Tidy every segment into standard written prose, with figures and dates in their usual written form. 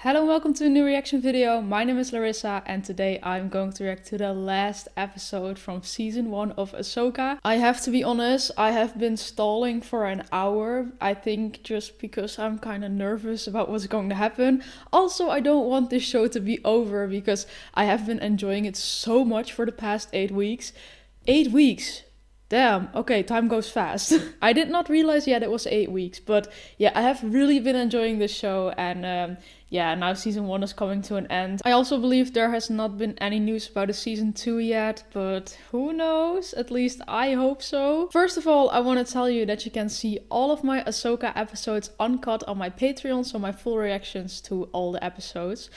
Hello and welcome to a new reaction video. My name is Larissa and today I'm going to react to the last episode from season 1 of Ahsoka. I have to be honest, I have been stalling for an hour. I think just because I'm kind of nervous about what's going to happen. Also, I don't want this show to be over because I have been enjoying it so much for the past 8 weeks. 8 weeks! Damn, okay, time goes fast. I did not realize yet it was 8 weeks, but yeah, I have really been enjoying this show and yeah, now season 1 is coming to an end. I also believe there has not been any news about a season 2 yet, but who knows? At least I hope so. First of all, I want to tell you that you can see all of my Ahsoka episodes uncut on my Patreon, so my full reactions to all the episodes.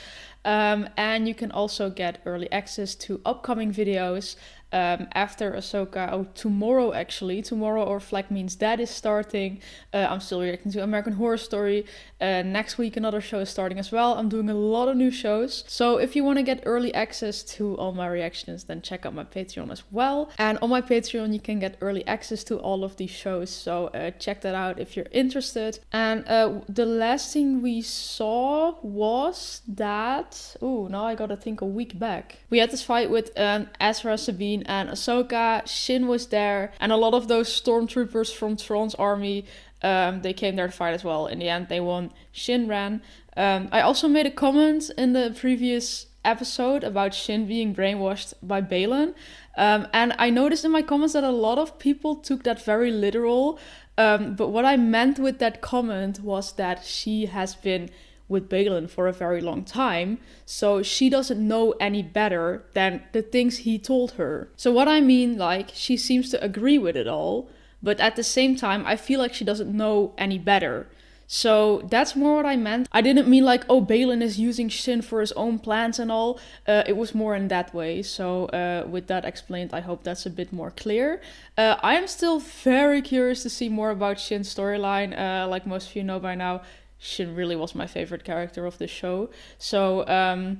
And you can also get early access to upcoming videos after Ahsoka, or tomorrow actually. Tomorrow or Flag Means Dead is starting. I'm still reacting to American Horror Story. Next week another show is starting as well. I'm doing a lot of new shows. So if you want to get early access to all my reactions, then check out my Patreon as well. And on my Patreon you can get early access to all of these shows. So check that out if you're interested. And the last thing we saw was that... Ooh, now I gotta think a week back. We had this fight with Ezra, Sabine and Ahsoka. Shin was there. And a lot of those stormtroopers from Thrawn's army, they came there to fight as well. In the end, they won. Shin ran. I also made a comment in the previous episode about Shin being brainwashed by Baylan. And I noticed in my comments that a lot of people took that very literal. But what I meant with that comment was that she has been with Baylan for a very long time, so she doesn't know any better than the things he told her. So what I mean, like, she seems to agree with it all, but at the same time, I feel like she doesn't know any better. So that's more what I meant. I didn't mean like, oh, Baylan is using Shin for his own plans and all. It was more in that way. So with that explained, I hope that's a bit more clear. I am still very curious to see more about Shin's storyline. Like most of you know by now, Shin really was my favorite character of the show. So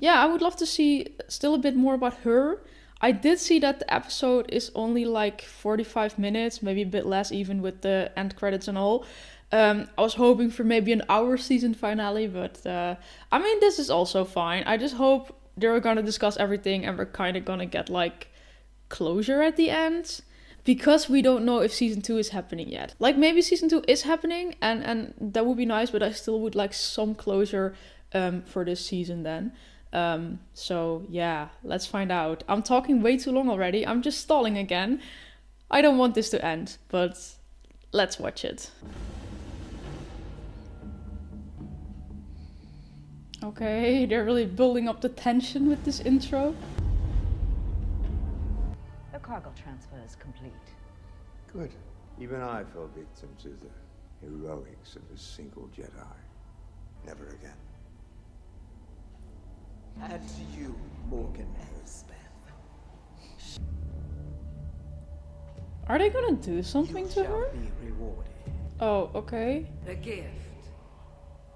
yeah, I would love to see still a bit more about her. I did see that the episode is only like 45 minutes, maybe a bit less even with the end credits and all. I was hoping for maybe an hour season finale, but I mean, this is also fine. I just hope they're gonna discuss everything and we're kind of gonna get like closure at the end. Because we don't know if season 2 is happening yet. Like maybe season 2 is happening and that would be nice, but I still would like some closure for this season then. So yeah, let's find out. I'm talking way too long already. I'm just stalling again. I don't want this to end, but let's watch it. Okay, they're really building up the tension with this intro. Cargo transfer is complete. Good. Even I fell victim to the heroics of a single Jedi. Never again. And to you, Morgan Elsbeth. Are they gonna do something to her? Be rewarded. Oh, okay. The gift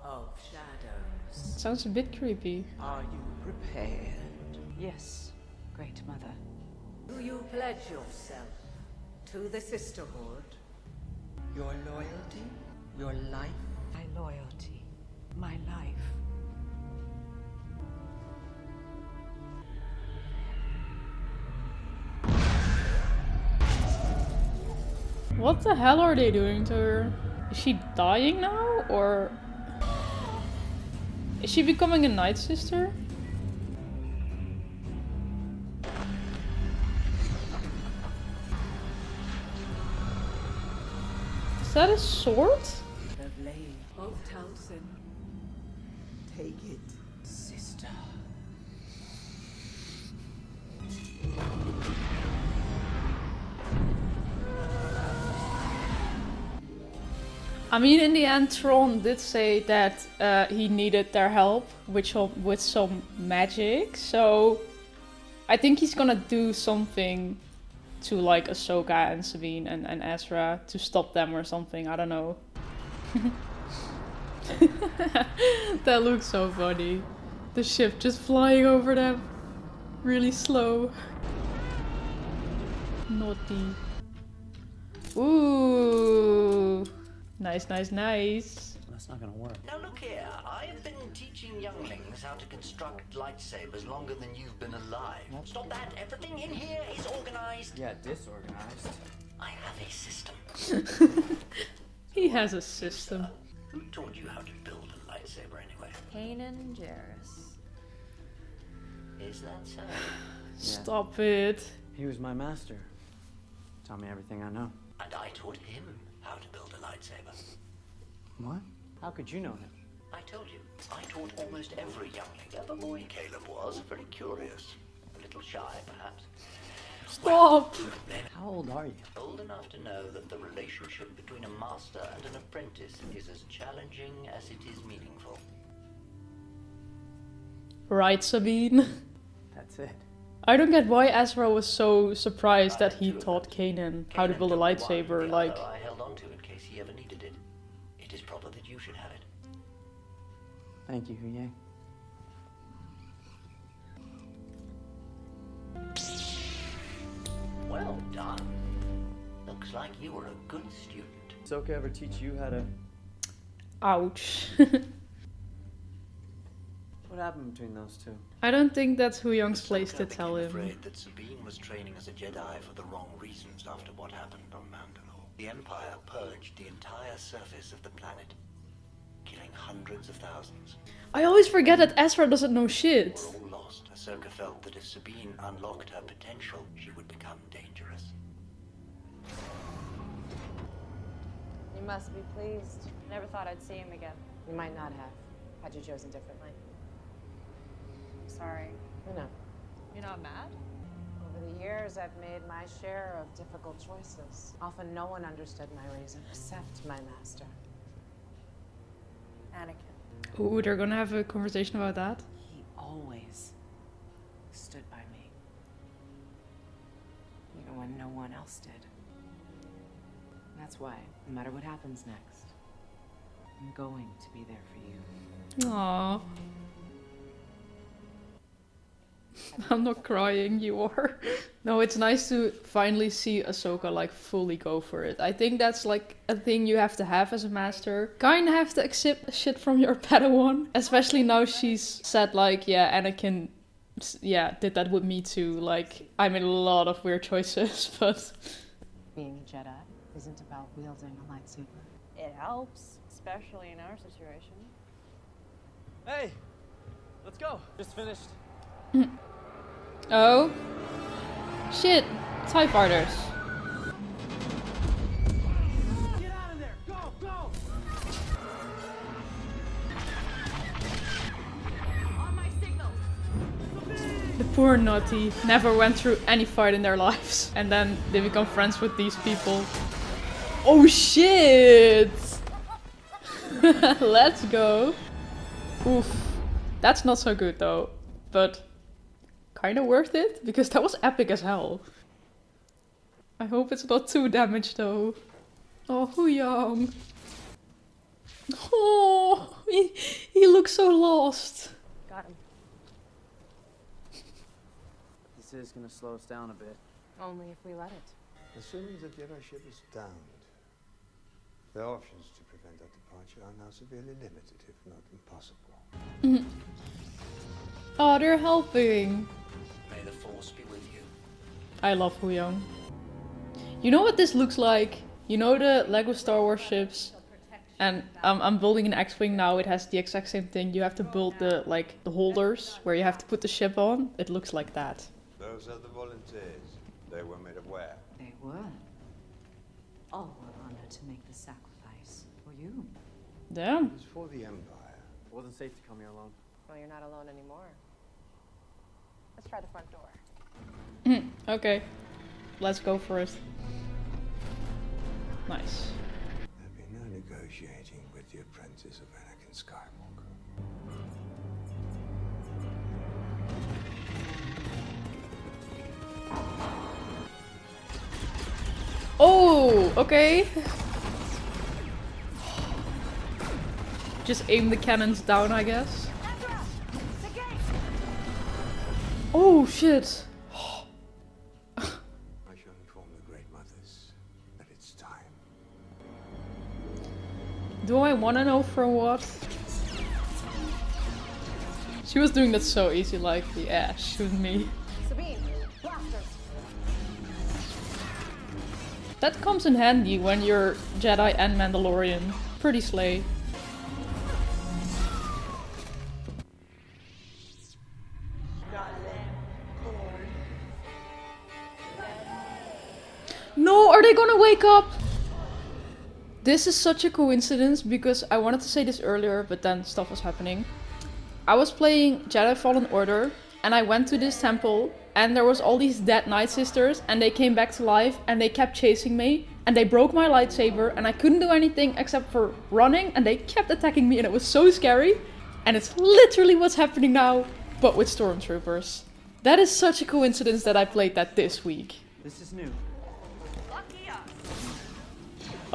of shadows. Sounds a bit creepy. Are you prepared? Yes, Great Mother. Do you pledge yourself to the Sisterhood? Your loyalty? Your life? My loyalty. My life. What the hell are they doing to her? Is she dying now? Or is she becoming a Night Sister? Is that a sword? The blade of Towson. Take it, sister. I mean, in the end, Thrawn did say that he needed their help with some magic. So I think he's gonna do something to like Ahsoka and Sabine and Ezra to stop them or something. I don't know. That looks so funny. The ship just flying over them. Really slow. Naughty. Ooh. Nice, nice, nice. That's not gonna work. Now look here, I've been teaching younglings how to construct lightsabers longer than you've been alive. Stop that, everything in here is organized. Yeah, disorganized. I have a system. He has a system. Who taught you how to build a lightsaber anyway? Kanan Jarrus. Is that so? Stop it. He was my master. Taught me everything I know. And I taught him how to build a lightsaber. What? How could you know him? I told you, I taught almost every youngling. Clever boy Caleb was, very curious. A little shy, perhaps. Stop. Then How old are you? old enough to know that the relationship between a master and an apprentice is as challenging as it is meaningful. Right, Sabine? That's it. I don't get why Ezra was so surprised that he I taught Kanan how to Kanan build a took one, lightsaber, the like... other I held on to in case he ever needed it. It is proper that you should have it. Thank you, Huyang. Well done. Looks like you were a good student. Ahsoka ever teach you how to... Ouch. What happened between those two? I don't think that's Hu Young's place to Ahsoka tell became him. afraid that Sabine was training as a Jedi for the wrong reasons after what happened on Mandalore. The Empire purged the entire surface of the planet, killing hundreds of thousands. I always forget that Ezra doesn't know shit. Were all lost. Ahsoka felt that if Sabine unlocked her potential, she would become dangerous. You must be pleased. Never thought I'd see him again. You might not have, had you chosen differently. Sorry. No. You're not mad? Over the years, I've made my share of difficult choices. Often no one understood my reason, except my master. Anakin. Ooh, they're gonna have a conversation about that. He always stood by me. Even when no one else did. That's why, no matter what happens next, I'm going to be there for you. Aww. I'm not crying, you are. No, it's nice to finally see Ahsoka like fully go for it. I think that's like a thing you have to have as a master. Kinda have to accept shit from your Padawan. Especially now she's said like, yeah, Anakin, yeah, did that with me too. Like, I made a lot of weird choices, but... Being a Jedi isn't about wielding a lightsaber. It helps, especially in our situation. Hey! Let's go! Just finished. Oh. Shit. TIE fighters. Get out of there! Go! Go! On my signal! The poor naughty never went through any fight in their lives. And then they become friends with these people. Oh shit! Let's go. Oof. That's not so good though. But kind of worth it, because that was epic as hell. I hope it's not too damaged though. Oh, Hu Yang. Oh, he looks so lost. Got him. This is gonna slow us down a bit. Only if we let it. Assuming the Jedi ship is downed, the options to prevent that departure are now severely limited, if not impossible. Oh, they're helping. May the Force be with you. I love Hu Yang. You know what this looks like? You know the Lego Star Wars ships? And I'm building an X-Wing now. It has the exact same thing. You have to build the holders where you have to put the ship on. It looks like that. Those are the volunteers. They were made aware. They were. All were honored to make the sacrifice for you. Damn. It was for the Empire. It wasn't safe to come here alone. Well, you're not alone anymore. Let's try the front door. Okay. Let's go for it. Nice. There'll be no negotiating with the apprentice of Anakin Skywalker. Oh, okay. Just aim the cannons down, I guess. Oh shit. I shall inform the Great Mothers that it's time. Do I want to know for what? She was doing that so easy, like, yeah, shoot me. Sabine, blasters. That comes in handy when you're Jedi and Mandalorian. Pretty slay. No, are they gonna wake up? This is such a coincidence because I wanted to say this earlier, but then stuff was happening. I was playing Jedi Fallen Order and I went to this temple and there was all these dead Night Sisters and they came back to life and they kept chasing me and they broke my lightsaber and I couldn't do anything except for running and they kept attacking me and it was so scary. And it's literally what's happening now, but with stormtroopers. That is such a coincidence that I played that this week. This is new.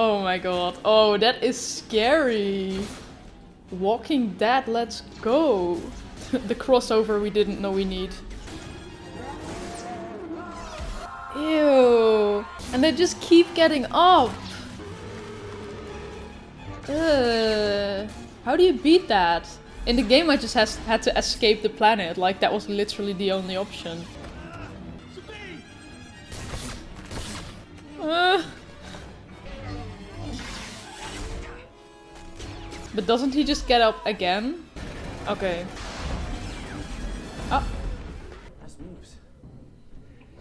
Oh my god. Oh, that is scary. Walking Dead, let's go. The crossover we didn't know we need. Ew. And they just keep getting up. How do you beat that? In the game I just had to escape the planet. Like that was literally the only option. But doesn't he just get up again? Okay. Oh. Nice moves.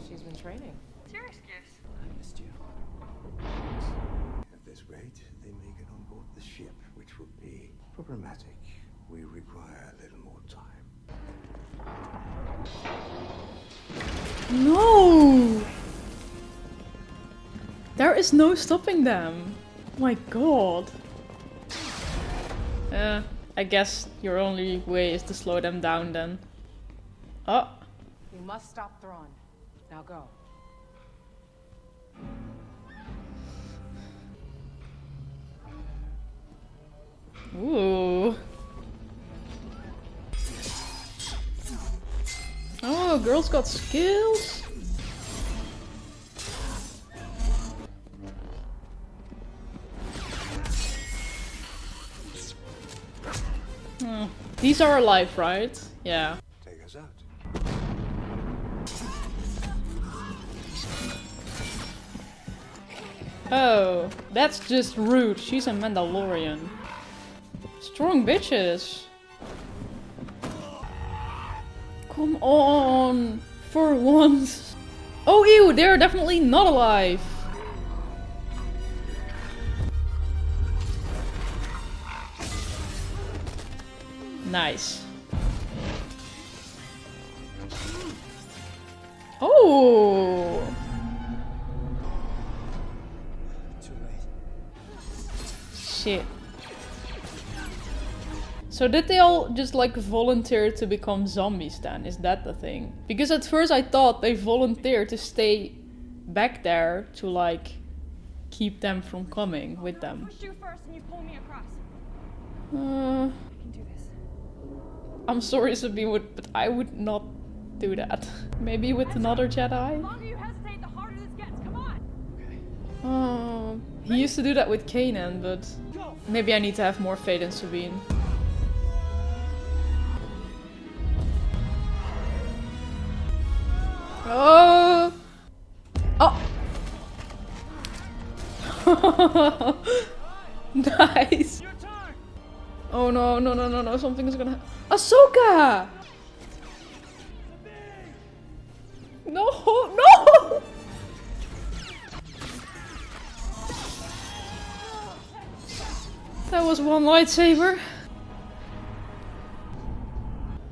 She's been training. Serious gifts. I missed you. At this rate, they may get on board the ship, which would be problematic. We require a little more time. No! There is no stopping them. My god. I guess your only way is to slow them down then. Oh. You must stop Thrawn. Now go. Ooh. Oh, girl's got skills. These are alive, right? Yeah. Take us out. Oh, that's just rude. She's a Mandalorian. Strong bitches. Come on. For once. Oh, ew, they're definitely not alive. Nice. Oh. Too late. Shit. So did they all just like volunteer to become zombies then? Is that the thing? Because at first I thought they volunteered to stay back there to like keep them from coming with them. Push you first and you pull me across. Uh, I can do this. I'm sorry, Sabine, but I would not do that. Maybe with another The Jedi? longer you hesitate, the harder this gets. Come on. Oh, he used to do that with Kanan, but maybe I need to have more faith in Sabine. Oh! Oh! Nice! Oh no, no, no, no, no, something's gonna happen. Ahsoka! No, no! That was one lightsaber.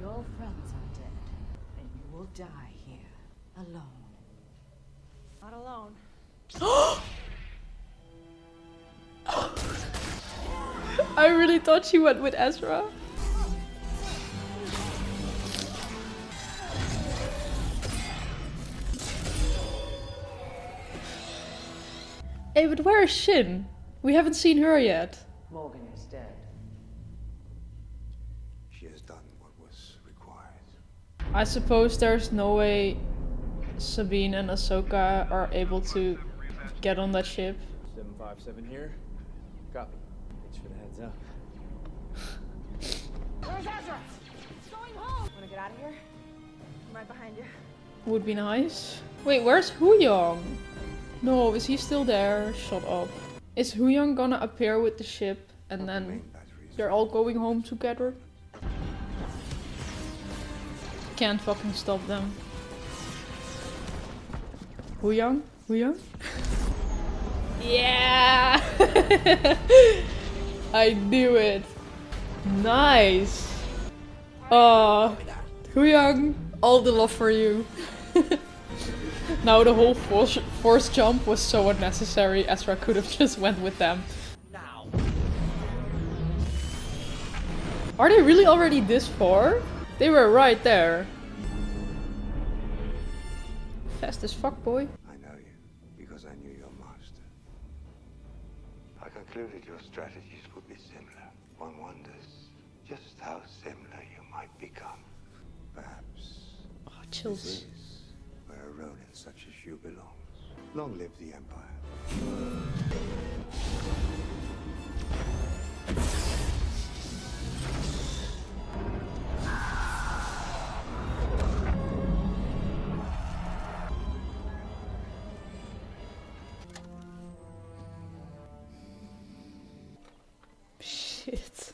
Your friends are dead, and you will die here, alone. Not alone. I really thought she went with Ezra. Hey, but where is Shin? We haven't seen her yet. Morgan is dead. She has done what was required. I suppose there's no way Sabine and Ahsoka are able to get on that ship. 757 here. Copy. Thanks for the heads Heads up. Where's Ezra? He's going home. Wanna get out of here? I'm right behind you. Would be nice. Wait, where's Huyong? No, is he still there? Shut up. Is Huyong gonna appear with the ship and then they're all going home together? Can't fucking stop them. Huyong? Huyong? Yeah! I knew it. Nice. Huyong, all the love for you. Now the whole force jump was so unnecessary. Ezra could have just went with them. Now. Are they really already this far? They were right there. Fast as fuck, boy. I know you because I knew your master. I concluded your strategies would be similar. One wonders just how similar you might become. Perhaps Oh, chills. this is where a Ronin such as you belongs. Long live the Empire. Shit.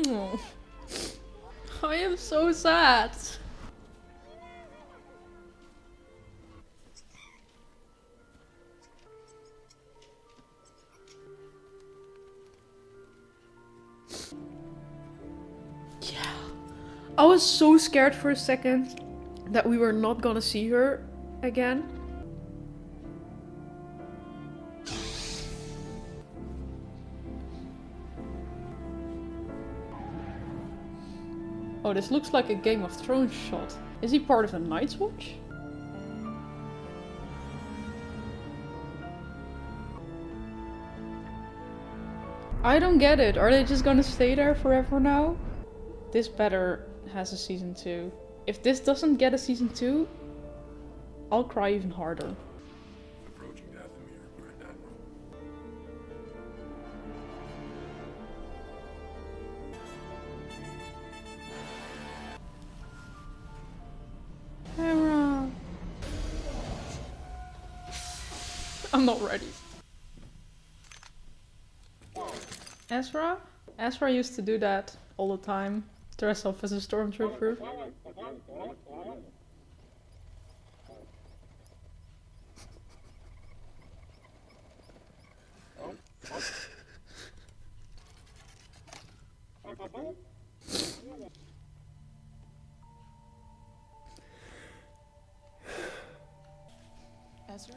Oh. I am so sad. Yeah. I was so scared for a second that we were not gonna see her again. Oh, this looks like a Game of Thrones shot. Is he part of the Night's Watch? I don't get it. Are they just gonna stay there forever now? This better has a season 2. If this doesn't get a season 2, I'll cry even harder. Approaching Dathomir, Grand Admiral. Camera. I'm not ready. Ezra? Ezra used to do that all the time. Dress up as a stormtrooper. Ezra?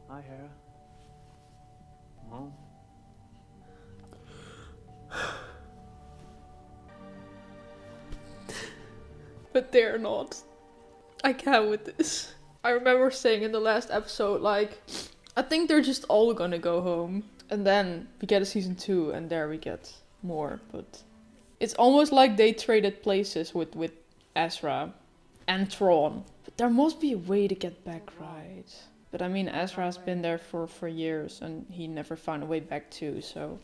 Hi, Hera. Mom. But they're not. I can't with this. I remember saying in the last episode, like, I think they're just all gonna go home. And then we get a season 2 and there we get more. But it's almost like they traded places with Ezra and Thrawn. But there must be a way to get back right. But I mean, Ezra's been there for years and he never found a way back too, so.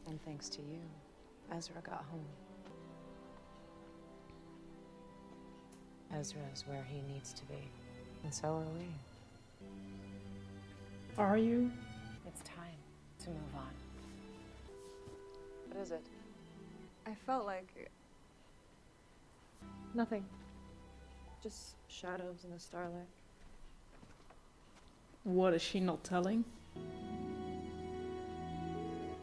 And thanks to you, Ezra got home. Ezra is where he needs to be. And so are we. Are you? It's time to move on. What is it? I felt like nothing. Just shadows in the starlight. What is she not telling?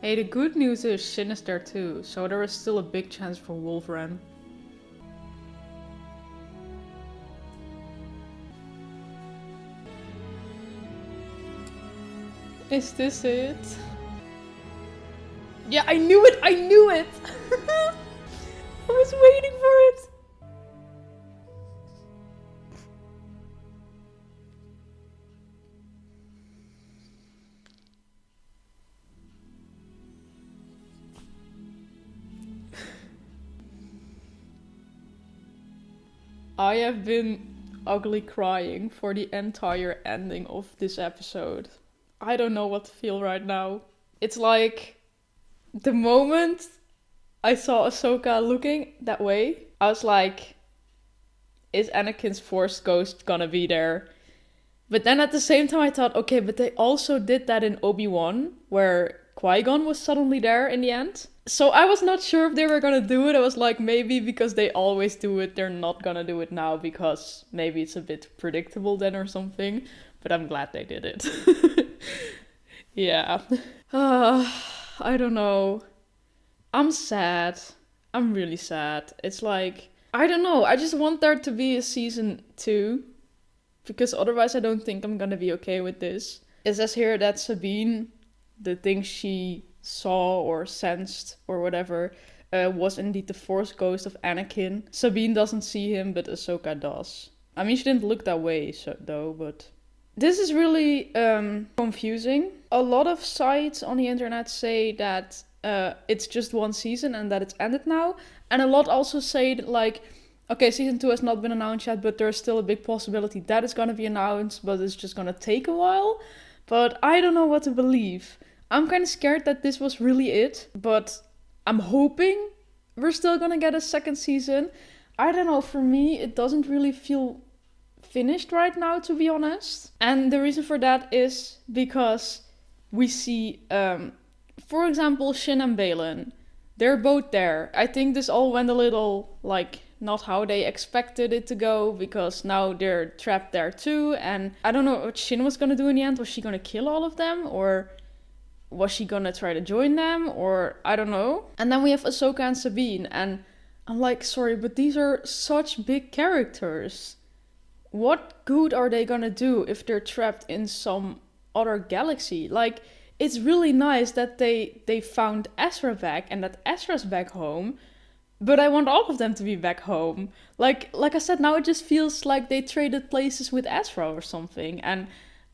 Hey, the good news is Shin is there too, so there is still a big chance for Wolverine. Is this it? Yeah, I knew it! I knew it! I was waiting for it! I have been ugly crying for the entire ending of this episode. I don't know what to feel right now. It's like the moment I saw Ahsoka looking that way, I was like, is Anakin's Force Ghost gonna be there? But then at the same time I thought, okay, but they also did that in Obi-Wan, where Qui-Gon was suddenly there in the end. So I was not sure if they were gonna do it. I was like, maybe because they always do it, they're not gonna do it now because maybe it's a bit predictable then or something. But I'm glad they did it. Yeah. I don't know. I'm sad. I'm really sad. It's like, I don't know. I just want there to be a season 2. Because otherwise I don't think I'm gonna be okay with this. It says here that Sabine, the thing she saw or sensed or whatever, was indeed the Force Ghost of Anakin. Sabine doesn't see him, but Ahsoka does. I mean, she didn't look that way though, but... This is really confusing. A lot of sites on the internet say that it's just one season and that it's ended now. And a lot also say that, like, okay, season 2 has not been announced yet, but there's still a big possibility that it's gonna be announced, but it's just gonna take a while. But I don't know what to believe. I'm kind of scared that this was really it, but I'm hoping we're still gonna get a second season. I don't know, for me, it doesn't really feel finished right now, to be honest. And the reason for that is because we see, for example, Shin and Baylan. They're both there. I think this all went a little, like, not how they expected it to go, because now they're trapped there too. And I don't know what Shin was gonna do in the end. Was she gonna kill all of them? Or was she gonna try to join them? Or I don't know. And then we have Ahsoka and Sabine. And I'm like, sorry, but these are such big characters. What good are they gonna do if they're trapped in some other galaxy? Like, it's really nice that they found Ezra back and that Ezra's back home. But I want all of them to be back home. Like I said, now it just feels like they traded places with Ezra or something. And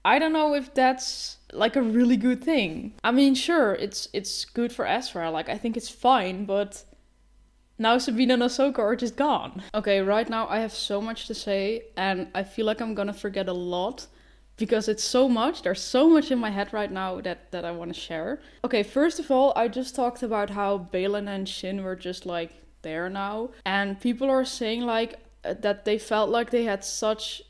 I don't know if that's like a really good thing. I mean, sure, it's good for Ezra. Like, I think it's fine, but now Sabine and Ahsoka are just gone. Okay, right now I have so much to say, and I feel like I'm gonna forget a lot. Because it's so much, there's so much in my head right now that I want to share. Okay, first of all, I just talked about how Baylan and Shin were just like there now. And people are saying like that they felt like they had such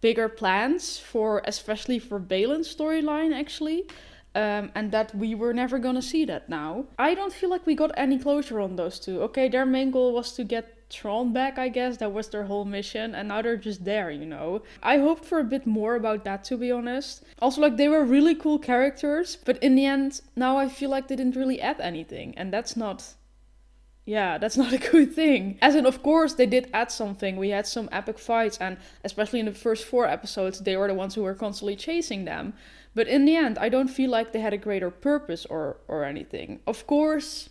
bigger plans for, especially for Baylan's storyline actually. And that we were never gonna see that now. I don't feel like we got any closure on those two. Okay, their main goal was to get Tron back, I guess. That was their whole mission. And now they're just there, you know. I hoped for a bit more about that, to be honest. Also, like, they were really cool characters. But in the end, now I feel like they didn't really add anything. And that's not... Yeah, that's not a good thing. As in, of course, they did add something. We had some epic fights. And especially in the first 4 episodes, they were the ones who were constantly chasing them. But in the end, I don't feel like they had a greater purpose or anything. Of course,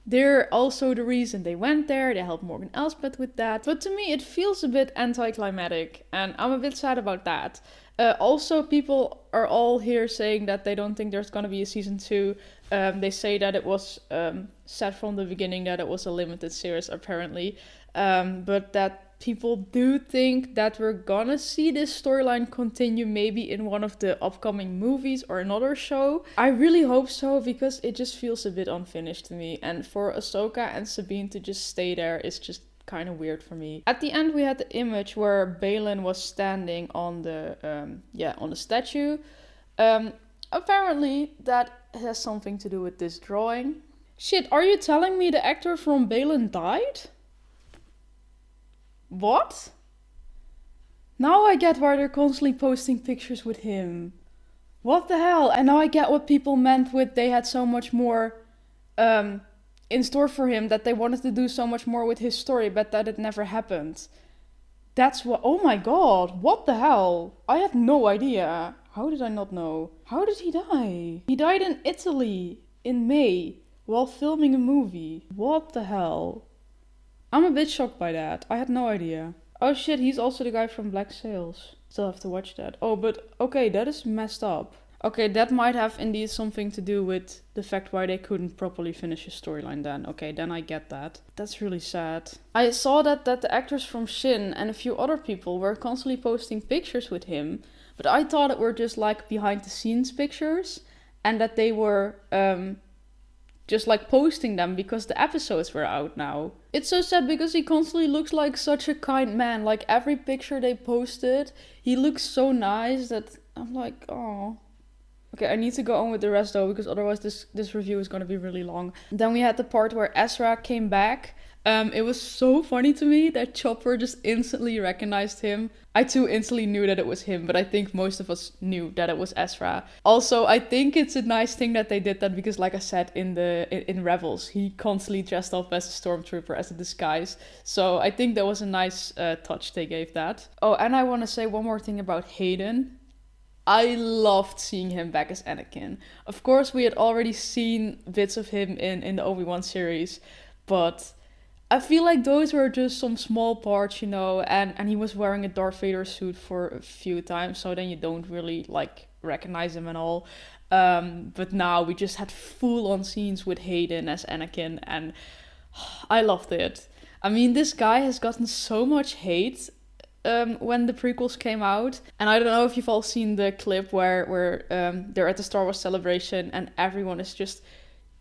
they're also the reason they went there. They helped Morgan Elsbeth with that. But to me, it feels a bit anticlimactic. And I'm a bit sad about that. Also, people are all here saying that they don't think there's going to be a season 2. They say that it was said from the beginning that it was a limited series, apparently. But that people do think that we're gonna see this storyline continue maybe in one of the upcoming movies or another show. I really hope so, because it just feels a bit unfinished to me. And for Ahsoka and Sabine to just stay there is just kind of weird for me. At the end we had the image where Baylan was standing on the on the statue. Apparently that has something to do with this drawing. Shit, are you telling me the actor from Baylan died? What? Now I get why they're constantly posting pictures with him. What the hell? And now I get what people meant with they had so much more in store for him, that they wanted to do so much more with his story, but that it never happened. That's what... Oh my god, what the hell? I had no idea. How did I not know? How did he die? He died in Italy in May while filming a movie. What the hell? I'm a bit shocked by that. I had no idea. Oh shit, he's also the guy from Black Sails. Still have to watch that. Oh, but okay, that is messed up. Okay, that might have indeed something to do with the fact why they couldn't properly finish his storyline then. Okay, then I get that. That's really sad. I saw that the actors from Shin and a few other people were constantly posting pictures with him, but I thought it were just like behind the scenes pictures and that they were just like posting them because the episodes were out now. It's so sad because he constantly looks like such a kind man. Like every picture they posted, he looks so nice that I'm like, oh. Okay, I need to go on with the rest though, because otherwise this review is going to be really long. Then we had the part where Ezra came back. It was so funny to me that Chopper just instantly recognized him. I too instantly knew that it was him, but I think most of us knew that it was Ezra. Also, I think it's a nice thing that they did that because, like I said, in Rebels, he constantly dressed up as a stormtrooper, as a disguise. So I think that was a nice touch they gave that. Oh, and I want to say one more thing about Hayden. I loved seeing him back as Anakin. Of course, we had already seen bits of him in the Obi-Wan series, but I feel like those were just some small parts, you know, and he was wearing a Darth Vader suit for a few times, so then you don't really, like, recognize him and all. But now we just had full-on scenes with Hayden as Anakin, and I loved it. I mean, this guy has gotten so much hate when the prequels came out, and I don't know if you've all seen the clip where they're at the Star Wars celebration and everyone is just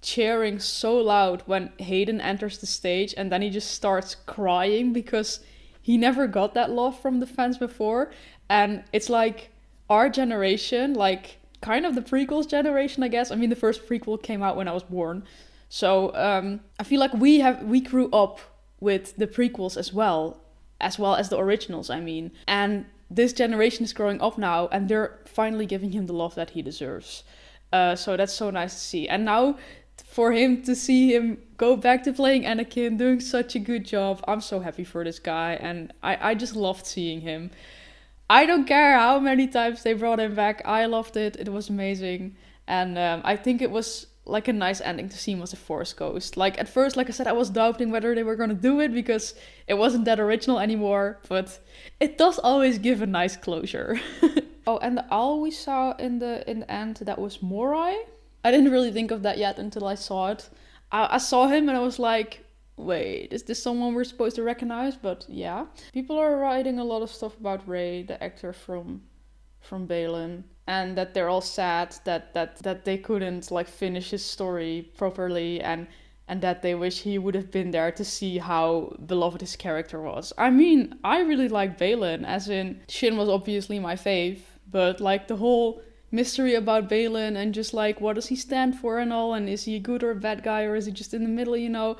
cheering so loud when Hayden enters the stage, and then he just starts crying because he never got that love from the fans before. And it's like our generation, like kind of the prequels generation, I guess. I mean, the first prequel came out when I was born, so I feel like we grew up with the prequels as well as the originals, I mean. And this generation is growing up now, and they're finally giving him the love that he deserves. So that's so nice to see. And now, for him to see him go back to playing Anakin, doing such a good job, I'm so happy for this guy, and I just loved seeing him. I don't care how many times they brought him back, I loved it, it was amazing. And I think it was like a nice ending to see him as a Force Ghost. Like at first, like I said, I was doubting whether they were going to do it because it wasn't that original anymore, but it does always give a nice closure. Oh, and the owl we saw in the end, that was Morai. I didn't really think of that yet until I saw it. I saw him and I was like, wait, is this someone we're supposed to recognize? But yeah. People are writing a lot of stuff about Rey, the actor from Baylan, and that they're all sad that they couldn't like finish his story properly, and that they wish he would have been there to see how beloved his character was. I mean, I really like Baylan, as in Shin was obviously my fave, but like the whole mystery about Baylan and just like what does he stand for and all, and is he a good or a bad guy, or is he just in the middle, you know?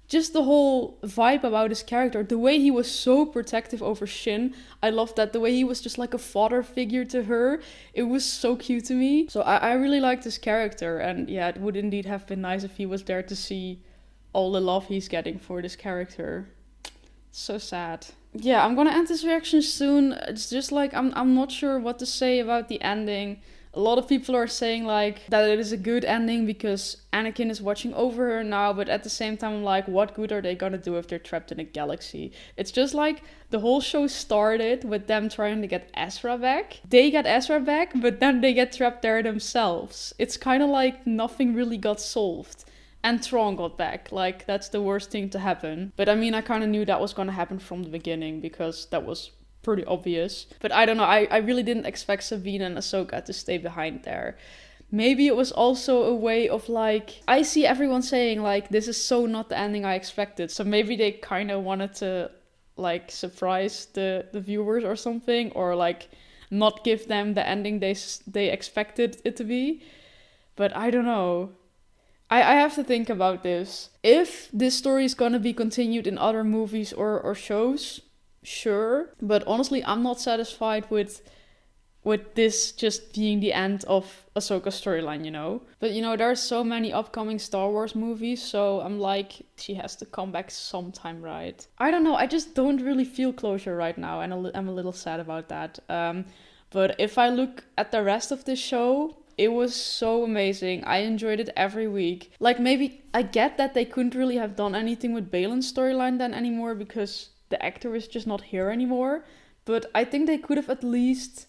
Just the whole vibe about his character, the way he was so protective over Shin, I loved that. The way he was just like a father figure to her, it was so cute to me. So I really liked his character, and yeah, it would indeed have been nice if he was there to see all the love he's getting for this character. So sad. Yeah, I'm gonna end this reaction soon. It's just like, I'm not sure what to say about the ending. A lot of people are saying like that it is a good ending because Anakin is watching over her now, but at the same time I'm like, what good are they gonna do if they're trapped in a galaxy? It's just like the whole show started with them trying to get Ezra back. They get Ezra back, but then they get trapped there themselves. It's kind of like nothing really got solved. And Thrawn got back. Like, that's the worst thing to happen. But I mean, I kind of knew that was gonna happen from the beginning because that was pretty obvious. But I don't know, I really didn't expect Sabine and Ahsoka to stay behind there. Maybe it was also a way of like, I see everyone saying like, this is so not the ending I expected. So maybe they kind of wanted to like surprise the viewers or something, or like not give them the ending they expected it to be. But I don't know. I have to think about this. If this story is gonna be continued in other movies or shows, sure, but honestly I'm not satisfied with this just being the end of Ahsoka's storyline, you know. But you know, there are so many upcoming Star Wars movies, so I'm like, she has to come back sometime, right? I don't know, I just don't really feel closure right now, and I'm a little sad about that. But if I look at the rest of this show, it was so amazing. I enjoyed it every week. Like, maybe I get that they couldn't really have done anything with Baylan's storyline then anymore because the actor is just not here anymore. But I think they could have at least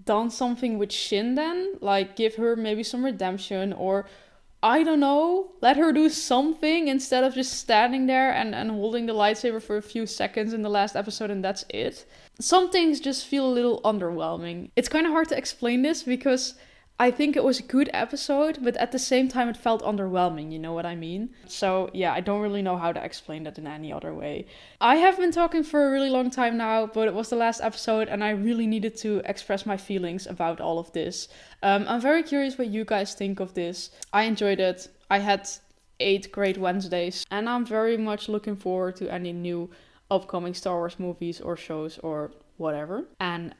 done something with Shin then, like give her maybe some redemption, or I don't know, let her do something instead of just standing there and holding the lightsaber for a few seconds in the last episode and that's it. Some things just feel a little underwhelming. It's kind of hard to explain this because I think it was a good episode, but at the same time it felt underwhelming, you know what I mean? So yeah, I don't really know how to explain that in any other way. I have been talking for a really long time now, but it was the last episode and I really needed to express my feelings about all of this. I'm very curious what you guys think of this. I enjoyed it. I had 8 great Wednesdays and I'm very much looking forward to any new upcoming Star Wars movies or shows or whatever. And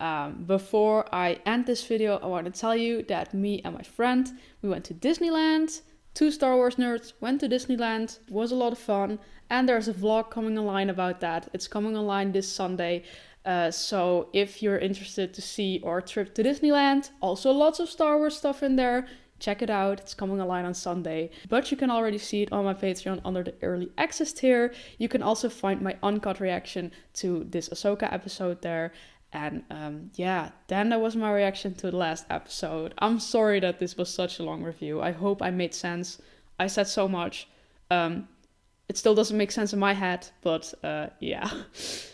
before I end this video, I want to tell you that me and my friend, we went to Disneyland. 2 Star Wars nerds went to Disneyland. It was a lot of fun. And there's a vlog coming online about that. It's coming online this Sunday. So if you're interested to see our trip to Disneyland, also lots of Star Wars stuff in there, check it out. It's coming online on Sunday. But you can already see it on my Patreon under the early access tier. You can also find my uncut reaction to this Ahsoka episode there. And yeah, then that was my reaction to the last episode. I'm sorry that this was such a long review. I hope I made sense. I said so much. It still doesn't make sense in my head, but yeah.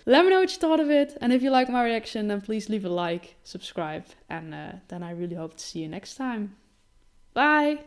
Let me know what you thought of it. And if you like my reaction, then please leave a like, subscribe. And then I really hope to see you next time. Bye!